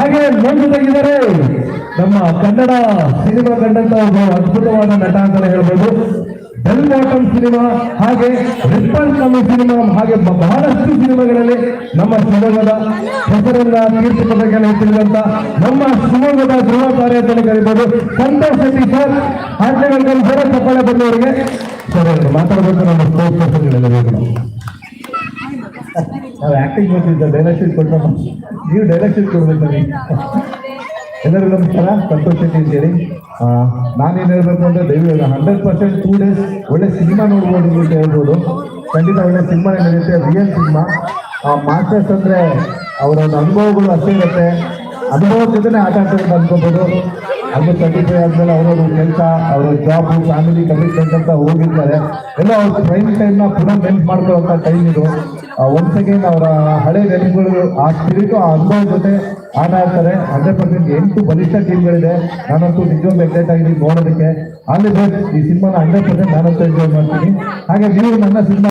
ಹಾಗೆ ನೋಡಿದಾಗಿದ್ದಾರೆ ನಮ್ಮ ಕನ್ನಡ ಸಿನಿಮಾ ಕಂಡಂತ ಒಬ್ಬ ಅದ್ಭುತವಾದ ನಟ ಅಂತಾನೆ ಹೇಳ್ಬೋದು. ಬೆಲ್ ಬಾಟಮ್ ಸಿನಿಮಾ ಹಾಗೆ ರಿಪ್ಪನ್ ಕಮ್ಮಿ ಸಿನಿಮಾ ಹಾಗೆ ಬಹಳಷ್ಟು ಸಿನಿಮಾಗಳಲ್ಲಿ ನಮ್ಮ ಶಿವಮೊಗ್ಗದ ಹೆಸರನ್ನ ಕೀರ್ತಿ ಪದಕವನ್ನು ಹೆಚ್ಚಿರುವಂತ ನಮ್ಮ ಶಿವಮೊಗ್ಗದ ಗೃಹ ಕಾರ್ಯ ಅಂತ ಕರೀಬಹುದು ಸಂತೋಷ್ ಶೆಟ್ಟಿ ಸರ್. ಹಾಗೆ ಸರ ಚಪ್ಪಾಳೆ ಬಂದವರಿಗೆ ಸರ್ ಮಾತಾಡಬೇಕು. ನಮ್ಮ ಸ್ಪೋರ್ಟ್ಸ್ ಪರ್ಸನ್ಗಳೆಲ್ಲ ನಾವು ಆಕ್ಟಿಂಗ್ ಮಾಡ್ತಿದ್ದ ಡೈಲಾಗ್ ಶೀಟ್ ಕೊಟ್ಟು ನೀವು ಡೈಲಾಗ್ ಶೀಟ್ ಕೊಡ್ಬೇಕು ನನಗೆ. ಎಲ್ಲರಿಗೂ ನಮಸ್ಕಾರ. ಸಂತೋಷ್ ಶೆಟ್ಟಿ ಅಂತೇಳಿ. ನಾನೇನು ಹೇಳ್ಬೇಕು ಅಂದ್ರೆ ದಯವಿಟ್ಟು 100% 2 days ಒಳ್ಳೆ ಸಿನಿಮಾ ನೋಡ್ಬೋದು ಅಂತ ಹೇಳ್ಬೋದು. ಖಂಡಿತ ಒಳ್ಳೆ ಸಿನಿಮಾ ನಡೆಯುತ್ತೆ, ರಿಯಲ್ ಸಿನಿಮಾ. ಮಾಸ್ಟರ್ಸ್ ಅಂದ್ರೆ ಅವರ ಒಂದು ಅನುಭವಗಳು ಅಷ್ಟೇ ಇರುತ್ತೆ. ಅನುಭವದ ಜೊತೆನೆ ಆಟ ಆಡ್ತಾರೆ ಅನ್ಕೋಬಹುದು. ಅದು 35 ಆದ್ಮೇಲೆ ಅವರವ್ರ ಕೆಲಸ, ಅವರ ಜಾಬ್, ಫ್ಯಾಮಿಲಿ ಕಮಿಟ್ಮೆಂಟ್ ಅಂತ ಹೋಗಿರ್ತಾರೆ. ಎಲ್ಲ ಅವ್ರ ಪ್ರೈಮ್ ಟೈಮ್ನ ಪುನಃ ನೆನ್ಪು ಮಾಡ್ಕೊಳ್ಳೋಂಥ ಟೈಮ್ ಇದು. ಒನ್ಸ್ ಅಗೇನ್ ಅವರ ಹಳೆ ನೆನಪುಗಳು, ಆ ಸ್ಪಿರಿಟು, ಆ ಅನುಭವದ ಜೊತೆ ಆಟ ಆಡ್ತಾರೆ. 100% 8 ಬಲಿಷ್ಠ ಟೀಮ್ಗಳಿದೆ. ನಾನಂತೂ ನಿಜವಾಗ್ಲೂ ಎಕ್ಸೈಟ್ ಆಗಿದ್ದೀನಿ ನೋಡೋದಕ್ಕೆ. ಅಲ್ಲಿ ಈ ಸಿನಿಮಾನ 100% ನಾನಂತೂ ಎಂಜಾಯ್ ಮಾಡ್ತೀನಿ. ಹಾಗೆ ನೀವು ನನ್ನ ಸಿನಿಮಾ